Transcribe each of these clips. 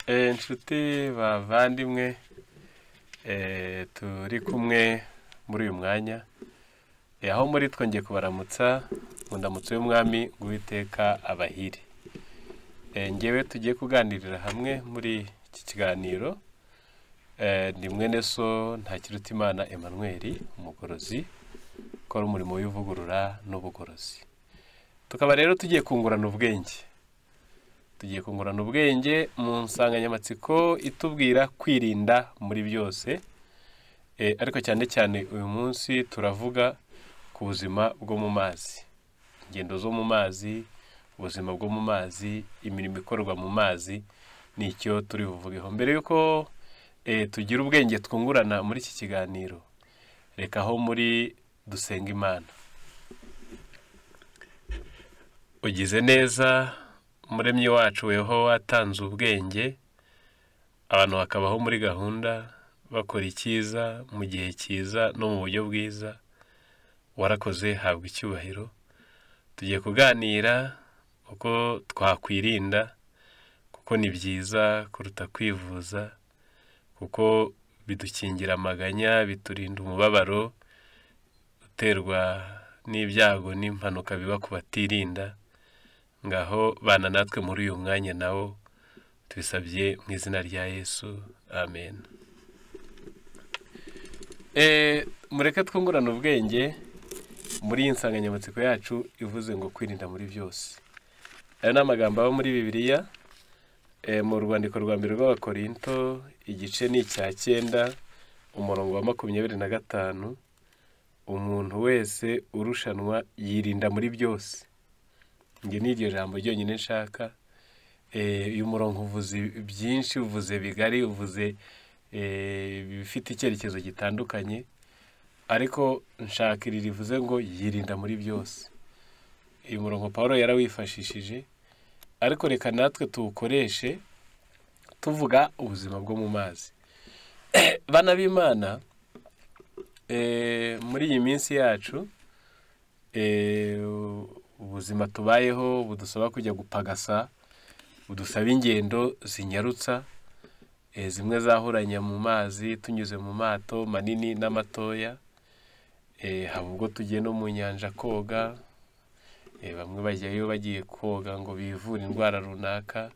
Inshuti bavandimwe turi kumwe muri uyu mwanya aho muri twongeye kubaramutsa mu ndamutso y'umwami Uwiteka abahire. Ngewe tugiye kuganirira hamwe muri iki kiganiro. Ndi mwene so Ntakirutimana Emmanuel, umugorozi ukora umurimo w'ivugurura n'ubugorozi. Tukaba rero tugiye kungurana ubwenge. Tugiye kungurana ubwenge mu nsanganyamatsiko itubwira kwirinda muri byose. Ariko cyane cyane uyu munsi turavuga ku buzima bwo mu mazi. Ingendo zo mu mazi, ubuzima bwo mu mazi, imirimo ikorwa mu mazi nicyo turi buvugeho. Mbere yuko tugira ubwenge twungurana muri iki kiganiro, reka aho muri dusenga Imana. Ugize neza Muremyi wacu, weho watanze ubwenge abantu bakabaho muri gahunda bakora icyiza mu gihe cyiza no mu buryo bwiza. Warakoze, habwa icyubahiro. Tugiye kuganira uko twakwirinda, kuko ni byiza kuruta kwivuza, kuko bidukingira amaganya, biturinda umubabaro uterwa n'ibyago n'impanuka biba ku batirinda. Ngaho bana natwe muri uyu mwanya nawo tubisabye mu izina rya Yesu, amen. Mureke twungurana ubwenge muri iyi nsanganyamatsiko yacu ivuze ngo kwirinda muri byose. Aya ni amagambo aba muri Bibiliya, mu rwandiko rwa mbere rw'Abakorinto, igice ni icya 9, umurongo wa 25. Umuntu wese urushanwa yirinda muri byose. Nge ni iryo jambo ryonyine nshaka. Uyu murongo uvuze byinshi, uvuze bigari, uvuze bifite icyerekezo gitandukanye, ariko nshaka iri rivuze ngo yirinda muri byose. Uyu murongo Paulo yarawifashishije, ariko reka natwe tuwukoreshe tuvuga ubuzima bwo mu mazi. Bana b'Imana, muri iyi minsi yacu ubuzima tubayeho budusaba kujya gupagasa, budusaba ingendo zinyarutsa, zimwe zahuranya mu mazi tunyuze mu mato manini n'amatoya. Haba ubwo tugiye no mu nyanja koga, bamwe bajyayo bagiye koga ngo bivure indwara runaka.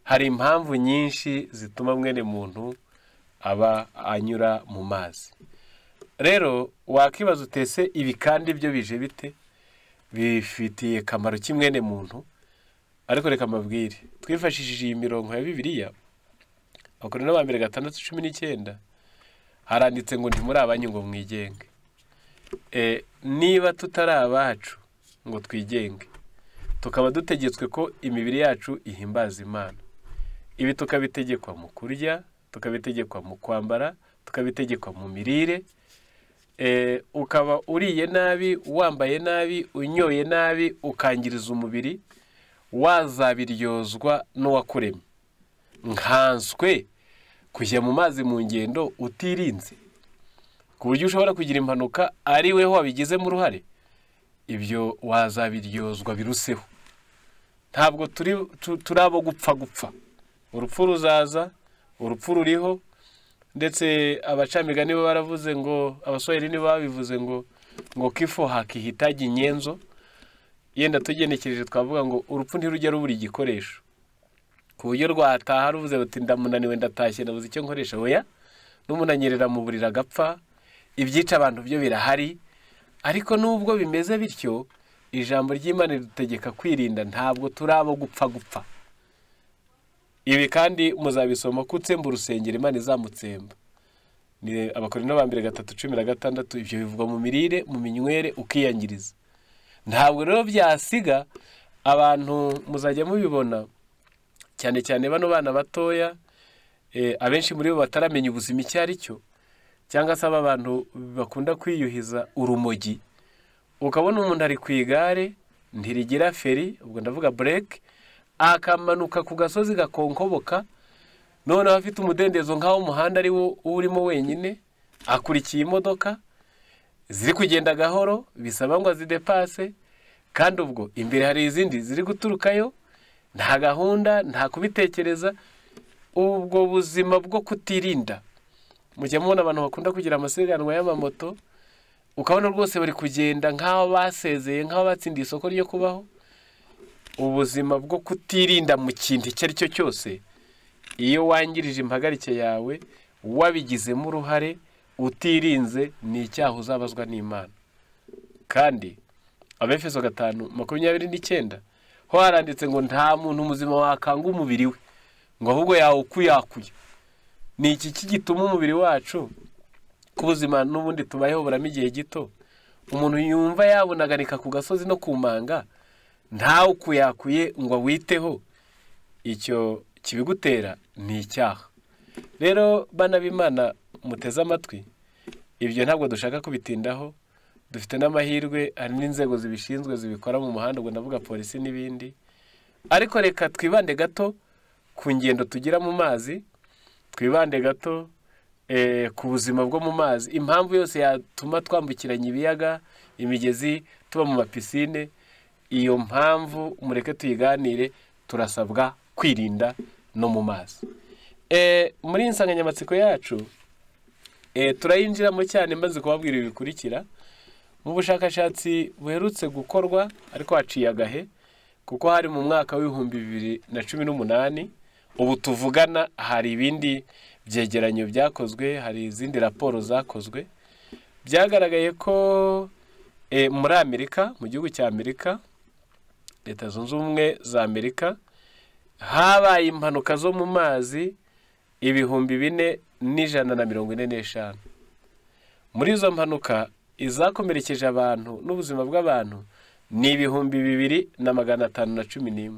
Hari impamvu nyinshi zituma mwene muntu aba anyura mu mazi. Rero wakibaza utese ibi kandi byo bije bite, bifitiye kamaro kimwene muntu? Ariko reka mbabwire, twifashishije iyi mirongo ya Bibiliya, Abakorinto ba mbere 6:19, haranditse ngo ntimuri abanyu ngo mwigenge. Niba tutari abacu ngo twigenge, tukaba dutegetswe ko imibiri yacu ihimbaza Imana. Ibi tukabitegekwa mu kurya, tukabitegekwa mu kwambara, tukabitegekwa mu mirire. Ukaba uriye nabi, wambaye nabi, unyoye nabi, ukangiriza umubiri, wazabiryozwa n'uwakuremye. Nkanswe kujya mu mazi mu ngendo utirinze, ku buryo ushobora kugira impanuka ari weho wabigizemo uruhare. Ibyo wazabiryozwa biruseho. Ntabwo turi abo gupfa. Urupfu ruzaza, urupfu ruriho. Ndetse abacamigani bo baravuze ngo, abaswahili nibo babivuze ngo kifo hakihitaji nyenzo. Yenda tugenekereje twavuga ngo urupfu ntirujya rubura igikoresho, ku buryo rwataha ruvuze ruti ndamunaniwe ndatashye nabuze icyo nkoresha. Oya, n'umunanyerera mu burira agapfa. Ibyica abantu byo birahari. Ariko nubwo bimeze bityo, ijambo ry'Imana ridutegeka kwirinda. Ntabwo turi abo gupfa. Ibi kandi muzabisoma kutsemba urusengero Imana izamutsemba. Ni Abakorinto ba mbere 3:16. Ibyo bivugwa mu mirire, mu minywere, ukiyangiriza. Ntabwo rero byasiga abantu, muzajya mubibona cyane cyane bano bana batoya, abenshi muri bo bataramenya ubuzima icyo ari cyo, cyangwa se abantu bakunda kwiyuhiza urumogi. Ukabona umuntu ari ku igare ntirigira feri, ubwo ndavuga break, akamanuka ku gasozi gakonkoboka, noneho afite umudendezo nk'aho umuhanda ari wo urimo wenyine, akurikiye imodoka ziri kugenda gahoro, bisaba ngo azidepase, kandi ubwo imbere hari izindi ziri guturukayo, nta gahunda, nta kubitekereza. ubwo buzima bwo kutirinda. Mujya mubona abantu bakunda kugira amasiganwa y'amamoto, ukabona rwose bari kugenda nk'aho basezeye, nk'aho batsindiye isoko ryo kubaho. Ubuzima bwo kutirinda mu kintu icyo ari cyo cyose, iyo wangirije impagarike yawe wabigizemo uruhare utirinze, ni icyaha uzabazwa n'Imana. Kandi Abefeso 5:29 ho haranditse ngo nta muntu muzima wakanga umubiri we, ngo ahubwo yawukuyakuye. Ni iki gituma umubiri wacu ku buzima n'ubundi tubayeho buramo igihe gito, umuntu yumva yabunaganika ku gasozi no kumanga, ntawe ukuyakuye ngo witeho, icyo kibigutera ni icyaha. Rero bana b'Imana muteze amatwi, ibyo ntabwo dushaka kubitindaho. Dufite n'amahirwe, hari n'inzego zibishinzwe zibikora mu muhanda, ubwo ndavuga polisi n'ibindi. Ariko reka twibande gato ku ngendo tugira mu mazi, twibande gato ku buzima bwo mu mazi. Impamvu yose yatuma twambukiranya ibiyaga, imigezi, tuba mu mapisine, iyo mpamvu mureke tuyiganire. Turasabwa kwirinda no mu mazi. Muri insanganyamatsiko yacu turayinjiramo cyane, maze kubabwira ibi bikurikira. Mu bushakashatsi buherutse gukorwa, ariko haciye agahe, kuko hari mu mwaka w'2018, ubu tuvugana hari ibindi byegeranyo byakozwe, hari izindi raporo zakozwe. Byagaragaye ko muri Amerika, mu gihugu cya Amerika, Leta Zunze Ubumwe za Amerika, habaye impanuka zo mu mazi 4,145. Muri izo mpanuka izakomerekeje abantu n'ubuzima bw'abantu ni 2,511.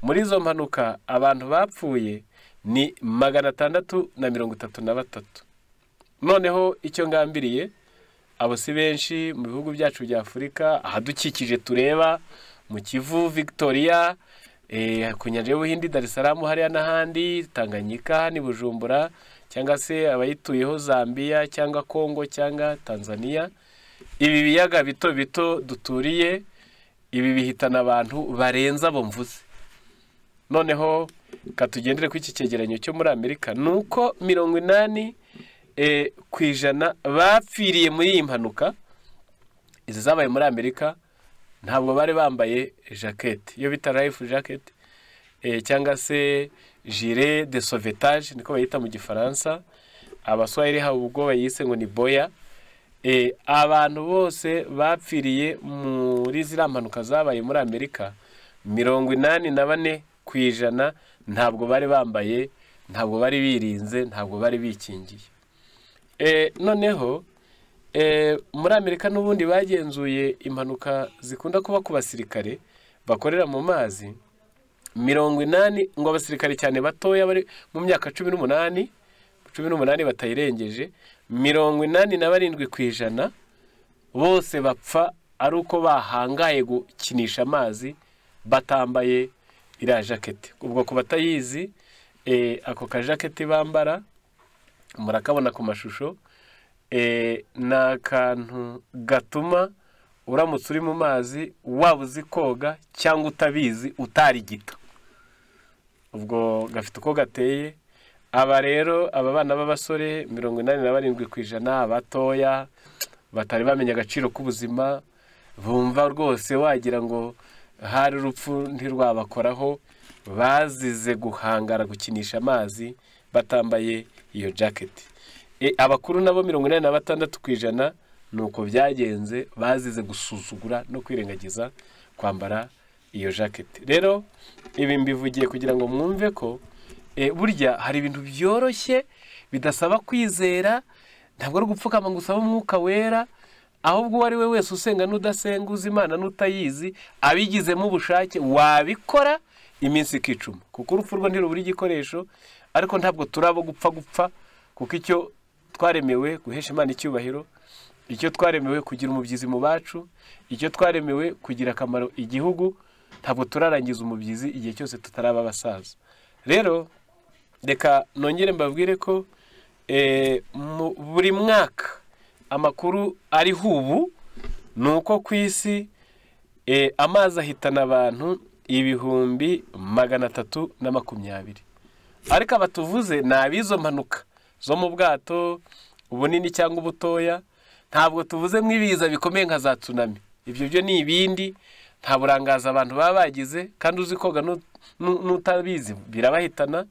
Muri izo mpanuka abantu bapfuye ni 633. Noneho icyo ngambiriye, abo si benshi mu bihugu byacu bya Afurika ahadukikije tureba, mu Kivu, Victoria, ku nyanja y'Ubuhindi, Dar es Salaam, hariya n'ahandi, Tanganyika, ni Bujumbura, cyangwa se abayituyeho Zambia cyangwa Kongo cyangwa Tanzania. Ibi biyaga bito bito duturiye, ibi bihitana abantu barenza abo mvuze. Noneho katugendere ku iki cyegeranyo cyo muri Amerika, nuko 80% bapfiriye muri iyi mpanuka izi zabaye muri Amerika ntabwo bari bambaye jacket, iyo bita life jacket, cyangwa se gilet de sauvetage niko bayita mu Gifaransa. Abaswahili habo ubwo bayise ngo ni boya. Abantu bose bapfiriye muri ziriya mpanuka zabaye muri Amerika, 84% ntabwo bari bambaye, ntabwo bari birinze, ntabwo bari bikingiye. Noneho muri Amerika n'ubundi bagenzuye impanuka zikunda kuba ku basirikare bakorera mu mazi 80, ngo abasirikare cyane batoya bari mu myaka 18 batayirengeje, 87% bose bapfa ari uko bahangaye gukinisha amazi batambaye iriya jacket. Ubwo ku batayizi, ako ka jacket bambara murakabona ku mashusho, n'akantu gatuma uramutse uri mu mazi waba uzi koga cyangwa utabizi utarigita. Ubwo gafite uko gateye. Aba rero aba bana b'abasore 87% abatoya batari bamenya agaciro k'ubuzima, bumva rwose wagira ngo hari urupfu ntirwabakoraho, bazize guhangara gukinisha amazi batambaye iyo jacket. Abakuru nabo 86% nuko byagenze, bazize gusuzugura no kwirengagiza kwambara iyo jacket. Rero ibi mbivugiye kugira ngo mwumve ko burya hari ibintu byoroshye bidasaba kwizera, ntabwo ari gupfukama ngo usaba umwuka wera, ahubwo wari we wese usenga n'udasenga, uzi Imana n'utayizi, abigizemo ubushake wabikora iminsi ikicuma. Kuko urupfu rwo ntirubura igikoresho, ariko ntabwo turabo gupfa, kuko icyo twaremewe guhesha Imana icyubahiro, icyo twaremewe kugira umubyizi mu bacu, icyo twaremewe kugira akamaro igihugu, ntabwo turarangiza umubyizi igihe cyose tutaraba abasaza. Rero reka nongere mbabwire ko buri mwaka amakuru ariho ubu nuko ku isi amazi ahitana abantu 320,000. ariko abatuvuze ni abizo mpanuka zo mu bwato ubunini cyangwa ubutoya. Ntabwo tuvuze mw'ibiza bikomeye nka za tsunami. Ibyo byo ni ibindi, nta burangaza abantu baba bagize, kandi uzi koga n'utabizi birabahitana.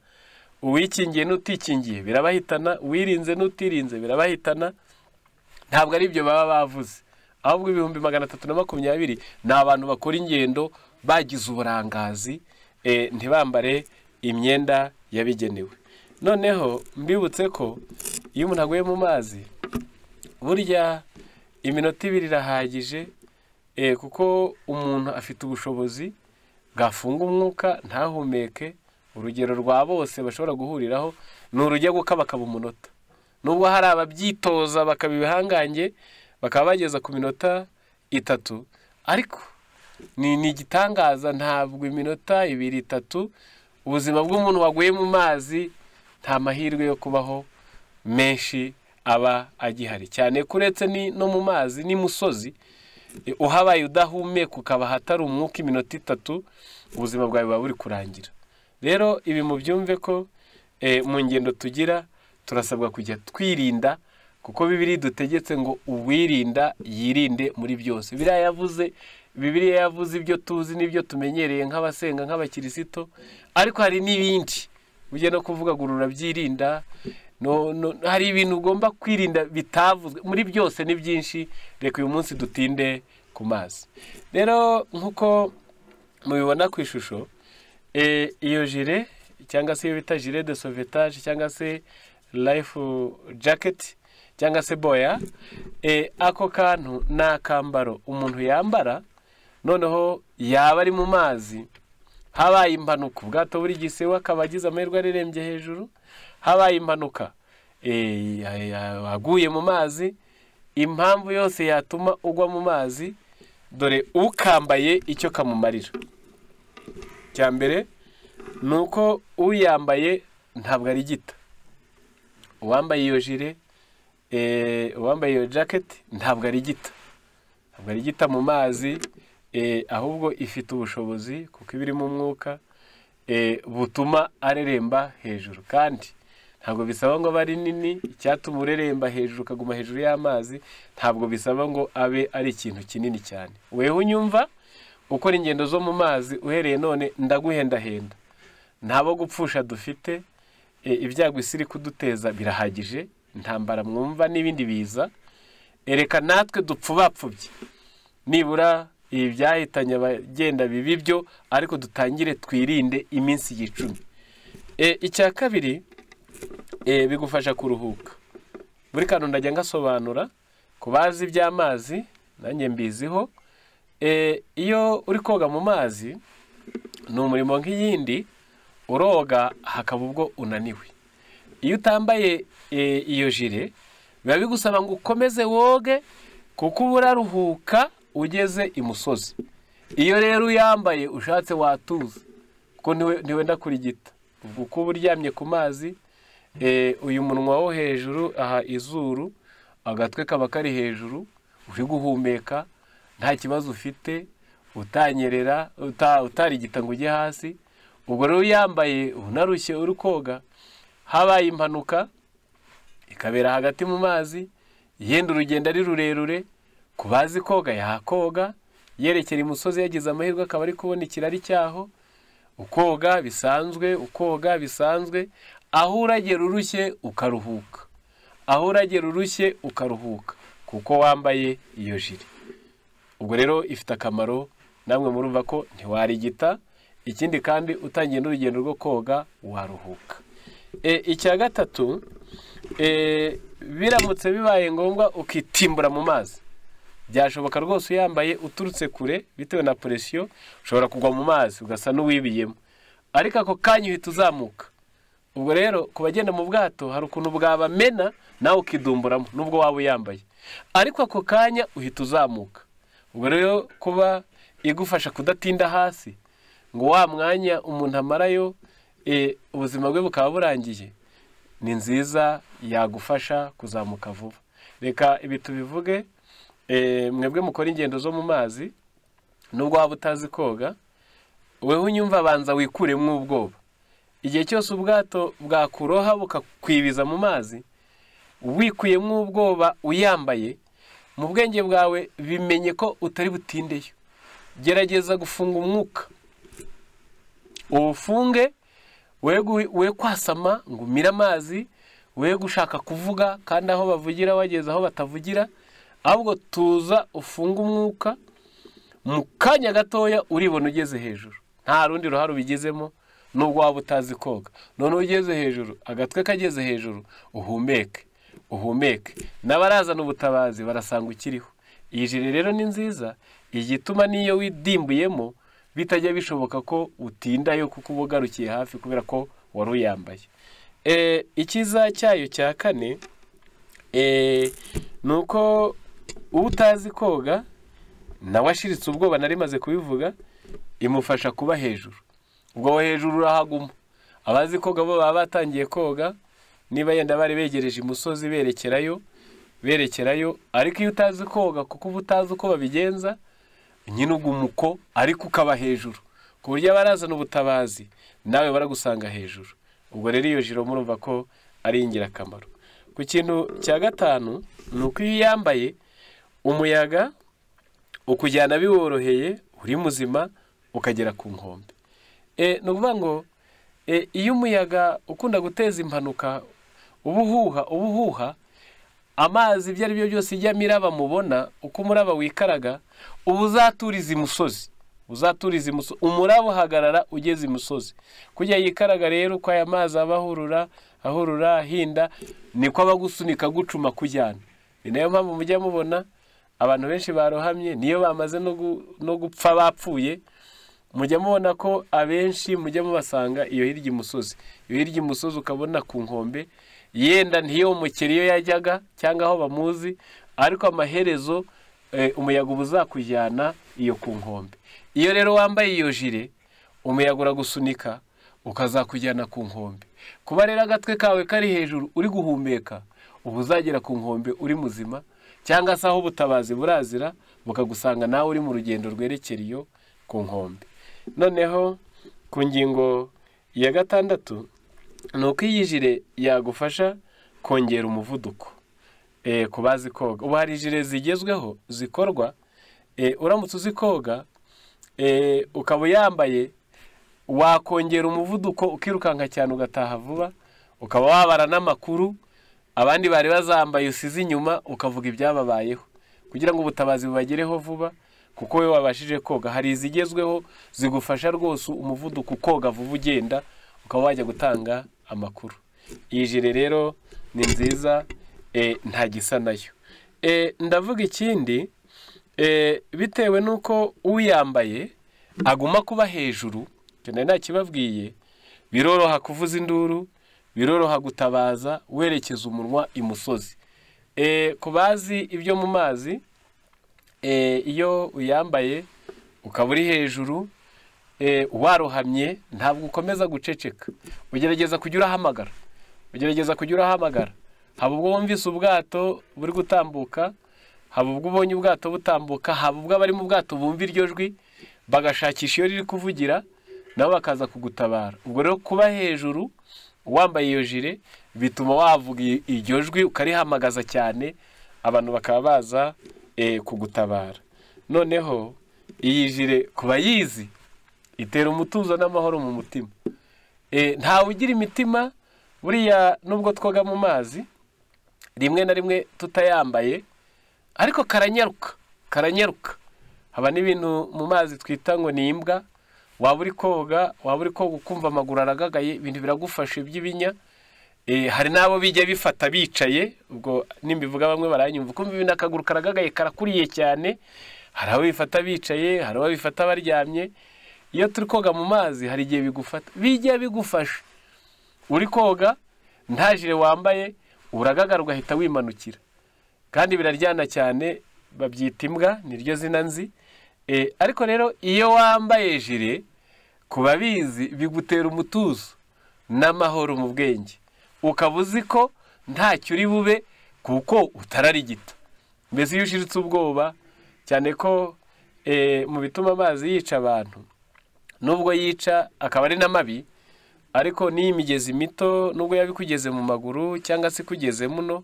Uwikingiye n'utikingiye birabahitana, uwirinze n'utirinze birabahitana. Ntabwo ari ibyo baba bavuze, ahubwo 320 ni abantu bakora ingendo bagize uburangazi, ntibambare imyenda yabigenewe. Noneho mbibutse ko iyo umuntu aguye mu mazi burya iminota 2 irahagije, kuko umuntu afite ubushobozi bwafunga umwuka ntahumeke. Urugero rwa bose bashobora guhuriraho ni urujya gukabakaba umunota. Nubwo hari ababyitoza bakabihangange bakaba bageza ku minota 3, ariko ni igitangaza. Ntabwo iminota 2-3 ubuzima bw'umuntu waguye mu mazi nta mahirwe yo kubaho menshi aba agihari, cyane kuretse no mu mazi ni musozi uhabaye udahumeka ukaba hatari umwuka iminota 3 ubuzima bwawe buba buri kurangira. Rero ibi mu byumve ko mu ngendo tugira turasabwa kujya twirinda, kuko Bibiliya dutegetse ngo uwirinda yirinde muri byose. Bibiliya yavuze ibyo tuzi n'ibyo tumenyereye nk'abasenga nk'abakirisito, ariko hari n'ibindi ujye no kuvuga ngo urabyirinda. Hari ibintu ugomba kwirinda bitavuzwe. Muri byose ni byinshi, reka uyu munsi dutinde ku mazi. Rero nk'uko mubibona ku ishusho, iyo jire cyangwa se iyo bita jire de sauvetage cyangwa se life jacket cyangwa se boya, ako kantu ni akambaro umuntu yambara noneho yaba ari mu mazi, habaye impanuka ubwato buri gisewa akaba agize amahirwe arerembye hejuru, habaye impanuka aguye mu mazi, impamvu yose yatuma ugwa mu mazi, dore ukambaye icyo kamumarira. Cya mbere ni uko uyambaye ntabwo ari gita. Uwambaye iyo jire, uwambaye iyo jacket ntabwo ari gita mu mazi, ahubwo ifite ubushobozi kuko ibiri mu mwuka butuma areremba hejuru. Kandi ntabwo bisaba ngo bari nini, icyatuma ureremba hejuru ukaguma hejuru y'amazi ntabwo bisaba ngo abe ari ikintu kinini cyane. Weho unyumva ukora ingendo zo mu mazi uhereye none ndaguhendahenda, ntabo gupfusha dufite, ibyago isiri kuduteza birahagije, ntambara mwumva n'ibindi biza. Ereka natwe dupfubapfubye nibura ibi byahitanye abagenda bibi byo, ariko dutangire twirinde iminsi 10. Icya kabiri, bigufasha kuruhuka. Buri kantu ndajya ngasobanura ku bazi iby'amazi, nanjye mbiziho. Iyo uri koga mu mazi ni umurimo nk'iyindi, uroga hakaba ubwo unaniwe. Iyo utambaye iyo jire biba bigusaba ngo ukomeze woge, kuko uraruhuka ugeze imusozi. Iyo rero uyambaye ushatse watuza, kuko ntiwenda kurigita. Uko uryamye ku mazi, uyu munwa wo hejuru aha izuru, agatwe kaba kari hejuru, uri guhumeka nta kibazo ufite, utanyerera utarigita ngo ujye hasi. Ubwo rero uyambaye unarushye uri koga, habaye impanuka ikabera hagati mu mazi, yenda urugendo ari rurerure, kubazi koga yakoga, yerekera imusozi yagize amahirwe akaba ari kubona ikirari cyaho, ukoga bisanzwe, aho uragera urushye ukaruhuka, kuko wambaye iyo jire. Ubwo rero ifite akamaro, namwe murumva ko ntiwarigita. Ikindi kandi utangiye n'urugendo rwo koga waruhuka. Icya gatatu, biramutse bibaye ngombwa ukitimbura mu mazi, byashoboka rwose uyambaye uturutse kure bitewe na presiyo, ushobora kugwa mu mazi ugasa n'uwibiyemo, ariko ako kanya uhita uzamuka. Ubwo rero ku bagenda mu bwato hari ukuntu bwabamena nawe ukidumburamo nubwo waba uyambaye, ariko ako kanya uhita uzamuka. Ubwo rero kuba igufasha kudatinda hasi ngo wa mwanya umuntu amarayo ubuzima bwe bukaba burangiye, ni nziza, yagufasha kuzamuka vuba. Reka ibi tubivuge, mwebwe mukora ingendo zo mu mazi, nubwo waba utazi koga, wewe unyumva banza wikuremo ubwoba. igihe cyose ubwato bwakuroha bukakwibiza mu mazi, wikuyemo ubwoba uyambaye, mu bwenge bwawe bimenye ko utari butindeyo. Gerageza gufunga umwuka, ufunge, we kwasama ngo umire amazi, we gushaka kuvuga kandi aho bavugira wageze aho batavugira, ahubwo tuza ufunga umwuka, mu kanya gatoya uribona ugeze hejuru. Nta rundi ruhare ubigezemo nubwo waba utazi koga. None ugeze hejuru, agatwe kageze hejuru, uhumeke. N'abarazana ubutabazi barasanga ukiriho. Iyi jire rero ni nziza, igituma niyo widimbuyemo bitajya bishoboka ko utindayo kuko uba ugarukiye hafi kubera ko wari uyambaye. Ikiza cyayo cya kane ni uko utazi koga nawe ashiritse ubwoba, nari maze kubivuga, imufasha kuba hejuru. Ubwo hejuru urahaguma. Abazi koga bo baba batangiye koga, niba yenda bari begereje imusozi berekerayo, ariko iyo utazi koga kuko uba utazi uko babigenza, nyine ugumuko ariko ukaba hejuru, ku buryo abarazana ubutabazi nawe baragusanga hejuru. Ubwo rero iyo jiro murumva ko ari ingirakamaro. Ku kintu cya gatanu ni uko iyo yambaye, umuyaga ukujyana biworoheye, uri muzima, ukagera ku nkombe. Ni ukuvuga ngo iyo umuyaga ukunda guteza impanuka ubuhuha, amazi ibyo ari byo byose ijya miraba mubona, uko umuraba wikaraga, uzaturiza imusozi, umuraba uhagarara ugeze imusozi. Kujya yikaraga rero uko aya mazi ahurura ahinda, niko abagusunika gucuma kujyana. Ni nayo mpamvu mujya mubona abantu benshi barohamye, niyo bamaze no gupfa bapfuye, mujya mubona ko abenshi mujya mubasanga iyo hirya imusozi, ukabona ku nkombe, yenda ntiyo umukeri iyo yajyaga cyangwa aho bamuzi, ariko amaherezo umuyaga uzakujyana iyo ku nkombe. Iyo rero wambaye iyo jire, umuyaga uragusunika ukazakujyana ku nkombe. Kuba rero agatwe kawe kari hejuru uri guhumeka, ubu uzagera ku nkombe uri muzima, cyangwa se aho ubutabazi burazira bukagusanga nawe uri mu rugendo rwerekera iyo ku nkombe. Noneho ku ngingo ya gatandatu ni uko iyi jire yagufasha kongera umuvuduko ku bazi koga. Ubu hari jire zigezweho zikorwa, uramutse uzi koga ukaba uyambaye, wakongera umuvuduko ukirukanka cyane ugataha vuba, ukaba wabara n'amakuru abandi bari bazambaye usize inyuma, ukavuga ibyababayeho kugira ngo ubutabazi bubagereho vuba, kuko we wabashije koga. Hari izigezweho zigufasha rwose umuvuduko ukoga vuba ugenda, ukaba wajya gutanga amakuru. Iyi jire rero ni nziza, nta gisa nayo. Ndavuga ikindi, bitewe n'uko uyambaye aguma kuba hejuru, nta kibabwiye, biroroha kuvuza induru, biroroha gutabaza werekeza umunwa imusozi. Ku bazi ibyo mu mazi, iyo uyambaye ukaba uri hejuru, warohamye, ntabwo ukomeza guceceka, ugerageza kujya urahamagara. Haba ubwo wumvise ubwato buri gutambuka, haba ubwo ubonye ubwato butambuka, haba ubwo abari mu bwato bumva iryo jwi bagashakisha iyo riri kuvugira, nabo bakaza kugutabara. Ubwo rero kuba hejuru wambaye iyo jire bituma wavuga iryo jwi ukarihamagaza cyane, abantu bakaba baza kugutabara. Noneho iyi jire kuba yizi itera umutuzo n'amahoro mu mutima. Ntawe ugira imitima buriya, nubwo twoga mu mazi rimwe na rimwe tutayambaye, ariko karanyaruka. Haba n'ibintu mu mazi twita ngo ni imbwa, waba uri koga ukumva amaguru aragagaye, ibintu biragufashe by'ibinya. Hari n'abo bijya bifata bicaye, ubwo nimbivuga bamwe baranyumva, ukumva ibintu akaguru karagagaye karakuriye cyane. Hari abo bifata bicaye, hari abo bifata baryamye. Iyo turi koga mu mazi hari igihe bijya bigufasha. Uri koga nta jire wambaye, uragagara ugahita wimanukira, kandi biraryana cyane, babyita imbwa, niryo zina nzi. Ariko rero iyo wambaye jire, kuba bizi bigutera umutuzo n'amahoro mu bwenge, ukaba uzi ko ntacyo uri bube kuko utararigita. Mbese iyo ushiritse ubwoba cyane ko mu bituma amazi yica abantu, nubwo yica akaba ari n'amabi, ariko n'iyi migezi mito nubwo yabikugeze mu maguru cyangwa se kugeze muno,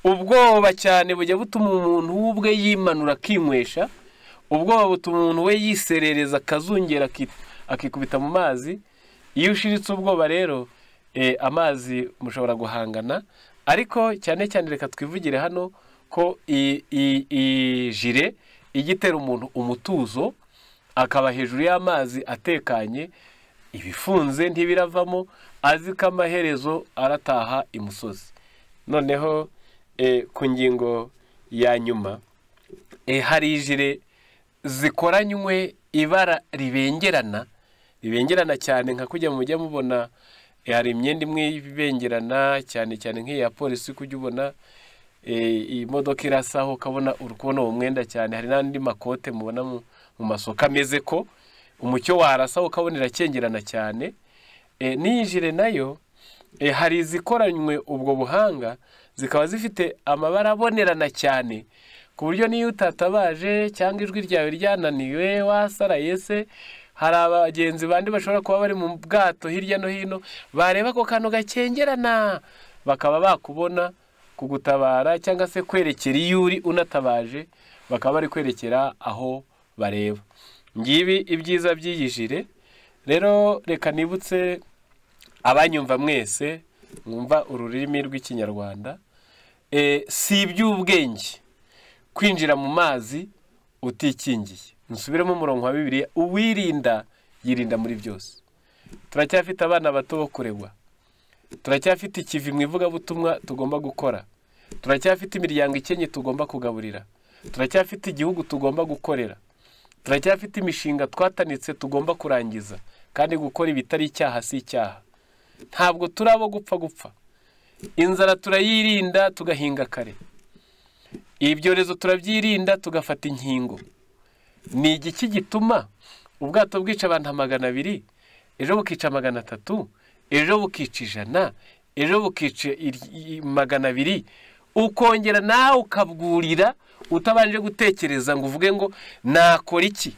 ubwoba cyane bujya butuma umuntu ubwe yimanura akinywesha, ubwoba butuma umuntu we yiserereza akazungera akikubita mu mazi. Iyo ushiritse ubwoba rero amazi mushobora guhangana, ariko cyane cyane reka twivugire hano ko iyi jire igitera umuntu umutuzo, akaba hejuru y'amazi atekanye, ibifunze ntibiravamo, azi ko amaherezo arataha imusozi. Noneho ku ngingo ya nyuma, hari ijire zikoranywe ibara ribengerana cyane, nka kujya mujya mubona hari imyenda imwe ibengerana cyane cyane nk'iya polisi, kujya ubona imodoka irasaho ukabona uri kubona uwo mwenda cyane. Hari n'andi makote mubona mu masoko ameze ko umucyo warasaho ukabona irakengerana cyane. N'iyi jire nayo hari izikoranywe ubwo buhanga, zikaba zifite amabara abonerana cyane, ku buryo niyo utatabaje cyangwa ijwi ryawe ryananiwe wasaraye se, hari abagenzi bandi bashobora kuba bari mu bwato hirya no hino, bareba ko kantu gakengerana bakaba bakubona kugutabara, cyangwa se kwerekera iyo uri unatabaje, bakaba bari kwerekera aho bareba. Ngibi ibyiza by'iyi jire. Rero reka nibutse abanyumva mwese mwumva ururimi rw'ikinyarwanda, si iby'ubwenge kwinjira mu mazi utikingiye. Nsubiremo umurongo wa Bibiliya, uwirinda yirinda muri byose. Turacyafite abana bato bo kuregwa, turacyafite ikivi mu ivugabutumwa tugomba gukora, turacyafite imiryango ikenye tugomba kugaburira, turacyafite igihugu tugomba gukorera, turacyafite imishinga twatanitse tugomba kurangiza, kandi gukora ibitari icyaha si icyaha. Ntabwo turabo gupfa. Inzara turayirinda tugahinga kare, ibyorezo turabyirinda tugafata inkingo. Ni igiki gituma ubwato bwica abantu 200, ejo bukica 300, ejo bukica 100, ejo bukica 200, ukongera nawe ukabwurira utabanje gutekereza ngo uvuge ngo nakora iki,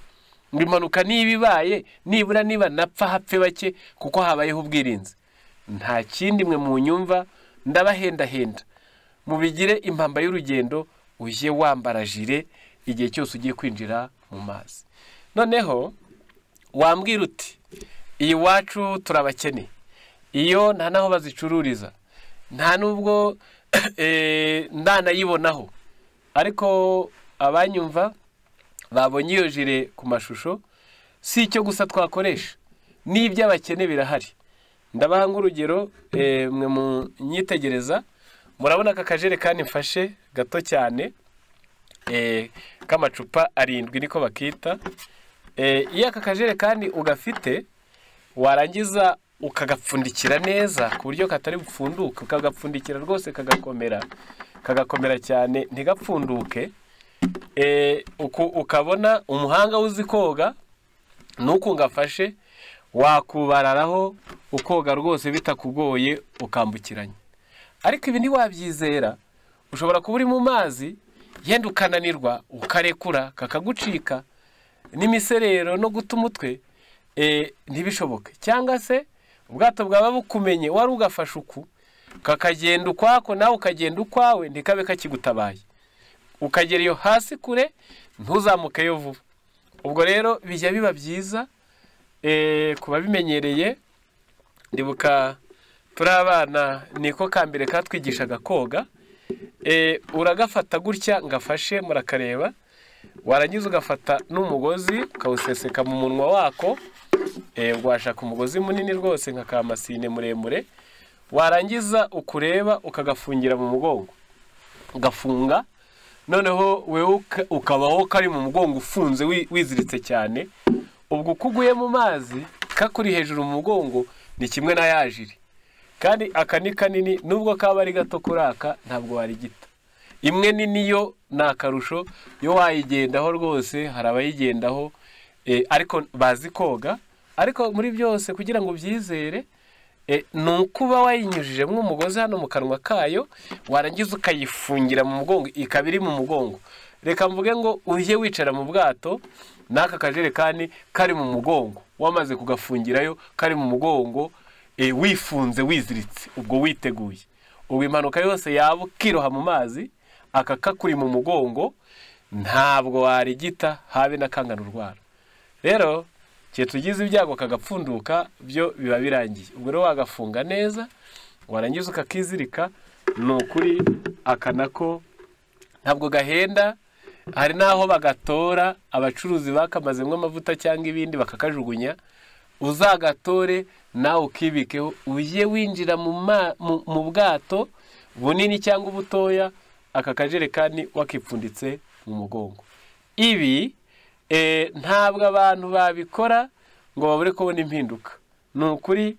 ngo impanuka nibibaye nibura niba napfa hapfe bake kuko habayeho ubwirinzi. Nta kindi mwe mu nyumva ndabahenda mubigire impamba y'urugendo, ujye wambara jire igihe cyose ugiye kwinjira mu mazi. Noneho wambwira uti iyi wacu turabakene, iyo nta naho bazicururiza, nta nubwo ndanayibonaho, ariko abanyumva babonye iyo jire ku mashusho, si icyo gusa twakoresha, n'iby'abakene birahari. Ndabaha nk'urugero, mwe mu nyitegereza murabona aka kajerekani mfashe gato cyane, k'amacupa 7 niko bakita. Iyo aka kajerekani ugafite, warangiza ukagapfundikira neza ku buryo katari bupfunduka, ukagapfundikira rwose kagakomera cyane ntigapfunduke, ukabona umuhanga uzi koga nuko ngafashe wakubararaho ukoga rwose bitakugoye ukambukiranya. Ariko ibi ntiwabyizera, ushobora kuba uri mu mazi yenda ukananirwa ukarekura kakagucika n'imiserero no guta umutwe, ntibishoboke. Cyangwa se ubwato bwaba bukumenye wari ugafasha uku kakagenda ukwako nawe ukagenda ukwawe, ntikabe kakigutabaye, ukagera iyo hasi kure ntuzamukeyo vuba. Ubwo rero bijya biba byiza kuba bimenyereye. Ndibuka turi abana niko kambere katwigishaga koga, uragafata gutya ngafashe murakareba, warangiza ugafata n'umugozi ukawuseseka mu munwa wako, washaka umugozi munini rwose nka kamasine muremure, warangiza ukureba ukagafungira mu mugongo ugafunga, noneho wewe ukabaho kari mu mugongo ufunze wiziritse cyane. Ubwo kuguye mu mazi kakuri hejuru mu mugongo ni kimwe na yajiri, kandi aka ni kanini, nubwo kaba ari gato kuraka ntabwo warigita. Imwe nini yo nakarusho yo wayigendaho rwose, hari abayigendaho ariko bazi koga. Ariko muri byose kugira ngo byizere, nukuba wayinyujijemo umugozi hano mu kanwa kayo, warangiza ukayifungira mu mugongo, ikabiri mu mugongo. Reka mvuge ngo ujye wicara mu bwato n'aka kajerekani kari mu mugongo, wamaze kugafungirayo kari mu mugongo, wifunze wiziritse, ubwo witeguye. Ubwo impanuka yose yaba ukiroha mu mazi akakakuri mu mugongo, ntabwo warigita habe n'akangana urwara. Rero cye tugize ibyago kagapfunduka, byo biba birangiye. Ubwo rero wagafunga neza, warangiza ukakizirika. Ni ukuri aka nako ntabwo gahenda. Hari n'aho bagatora abacuruzi bakamazemo amavuta cyangwa ibindi bakakajugunya. Uzagatore nawe ukibikeho, ujye winjira mu bwato bunini cyangwa ubutoya, aka kajerekani wakipfunditse mu mugongo. Ibi ntabwo abantu babikora ngo babure kubona impinduka. Ni ukuri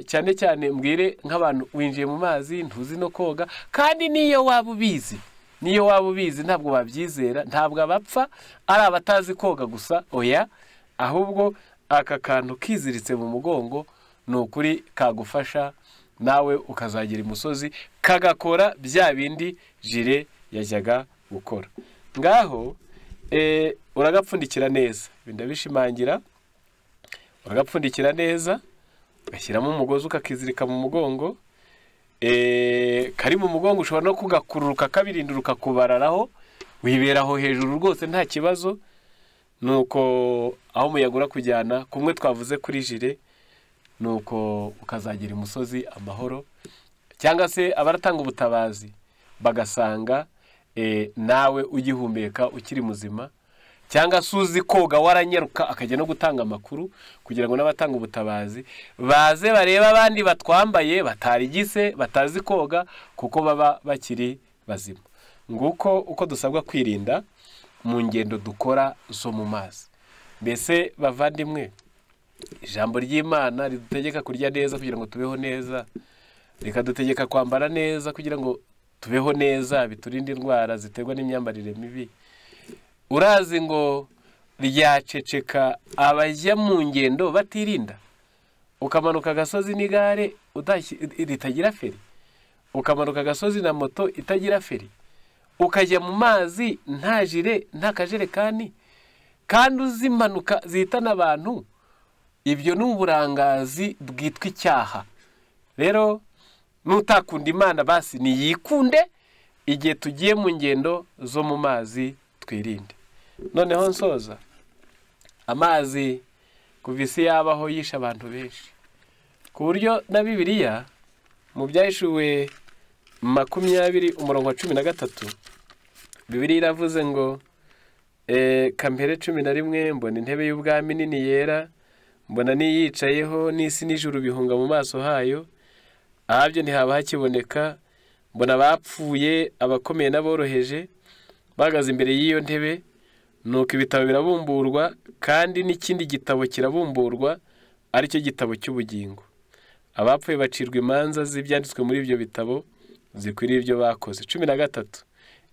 cyane cyane mbwire nk'abantu winjiye mu mazi ntuzi no koga, kandi niyo waba ubizi ntabwo babyizera. Ntabwo abapfa ari abatazi koga gusa, oya, ahubwo aka kantu kiziritse mu mugongo ni ukuri kagufasha nawe ukazagira imusozi, kagakora bya bindi jire yajyaga gukora. Ngaho uragapfundikira neza, ndabishimangira. Uragapfundikira neza, ugashyiramo umugozi ukakizirika mu mugongo. Kari mu mugongo ushobora no kugakururuka kabirindura ukakubararaho, wiberaho hejuru rwose nta kibazo. Nuko aho umuyaga urakujyana, kumwe twavuze kuri jire, nuko ukazagira imusozi amahoro. Cyangwa se abaratanga ubutabazi bagasanga nawe ugihumeka ukiri muzima, cyangwa suzi koga waranyeruka akajya no gutanga amakuru, kugira ngo n'abatanga ubutabazi baze bareba abandi batwambaye batarigise batazi koga, kuko baba bakiri bazima. Nguko uko dusabwa kwirinda mu ngendo dukora zo mu mazi. Mbese bavandimwe, ijambo ry'Imana ridutegeka kurya neza kugira ngo tubeho neza, rikadutegeka kwambara neza kugira ngo tubeho neza, biturinde indwara ziterwa n'imyambarire mibi. Urazi ngo ryaceceka abajya mu ngendo batirinda. Ukamanuka agasozi n'igare ritagira feri, ukamanuka agasozi na moto itagira feri, ukajya mu mazi nta jire nta kajerekani, kandi uzi impanuka zihitana abantu. Ibyo ni uburangazi bwitwa icyaha. Rero nutakunda Imana basi niyikunde, igihe tugiye mu ngendo zo mu mazi twirinde. Noneho nsoza, amazi kuva isi yabaho yisha abantu benshi, ku buryo na Bibiliya mu Byahishuwe 20:13 Bibiliya iravuze ngo Kampere 11, mbona intebe y'ubwami nini yera, mbona niyicayeho n'isi n'ijuru bihunga mu maso hayo, ahabyo ntihaba hakiboneka. Mbona abapfuye, abakomeye n'aboroheje bahagaze imbere y'iyo ntebe. Nuko ibitabo birabumburwa, kandi n'ikindi gitabo kirabumburwa, aricyo gitabo cy'ubugingo. Abapfuye bacirwa imanza z'ibyanditswe muri ibyo bitabo zikwiriye ibyo bakoze. 13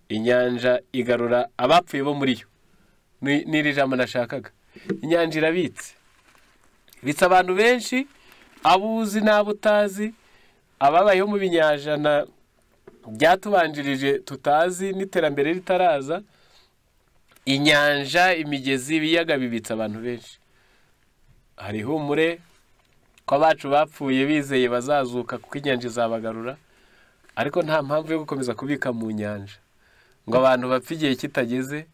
Inyanja igarura abapfuye bo muri yo. N'iri jambo nashakaga. Inyanja irabitse, bitse abantu benshi, abuzi n'abutazi, ababayeho mu binyajana byatubanjirije tutazi n'iterambere ritaraza. Inyanja, imigezi, ibiyaga bibitse abantu benshi. Hari humure ko abacu bapfuye bizeye bazazuka, kuko inyanja izabagarura. Ariko nta mpamvu yo gukomeza kubika mu nyanja ngo abantu bapfe igihe kitageze.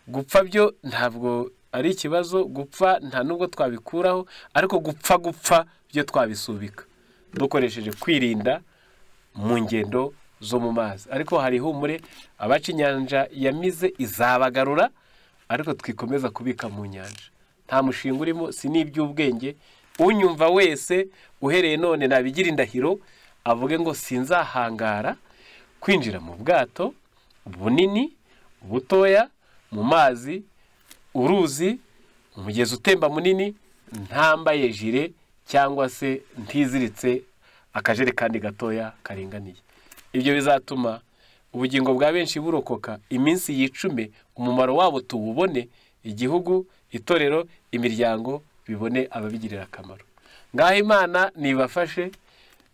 Gupfa byo ntabwo ari ikibazo, gupfa nta nubwo twabikuraho, ariko gupfa byo twabisubika dukoresheje kwirinda mu ngendo zo mu mazi. Ariko hari humure, abaca inyanja yamize izabagarura, ariko twikomeza kubika mu nyanja. Nta mushinga urimo, si n'iby'ubwenge. Unyumva wese uhereye none nabigira indahiro, avuge ngo sinzahangara kwinjira mu bwato bunini butoya, mu mazi, uruzi, umugezi utemba munini, ntambaye jire cyangwa se ntiziritse akajerekani gatoya karinganiye. Ibyo bizatuma ubugingo bwa benshi burokoka, iminsi yicume, umumaro wabo tuwubone, igihugu, itorero, imiryango bibone ababigirira akamaro. Ngaho Imana nibafashe,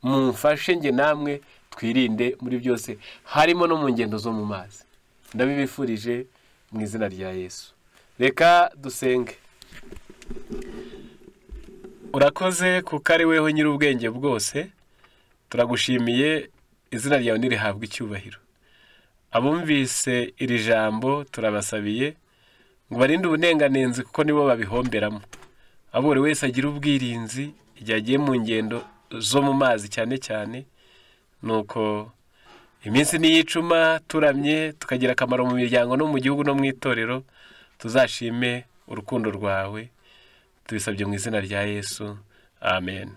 mumfashe nge namwe twirinde muri byose, harimo no mu ngendo zo mu mazi. Ndabibifurije mu izina rya Yesu. Reka dusenge. urakoze kuko ari weho nyir'ubwenge bwose. Turagushimiye, izina ryawe nirihabwe icyubahiro. Abumvise iri jambo turabasabiye ngo barinde ubunenganenzi kuko nibo babihomberamo. Abo buri wese agira ubwirinzi igihe agiye mu ngendo zo mu mazi cyane cyane, nuko iminsi niyicuma turamye tukagira akamaro mu miryango no mu gihugu no mu itorero, tuzashime urukundo rwawe. Tubisabye mu izina rya Yesu, amen.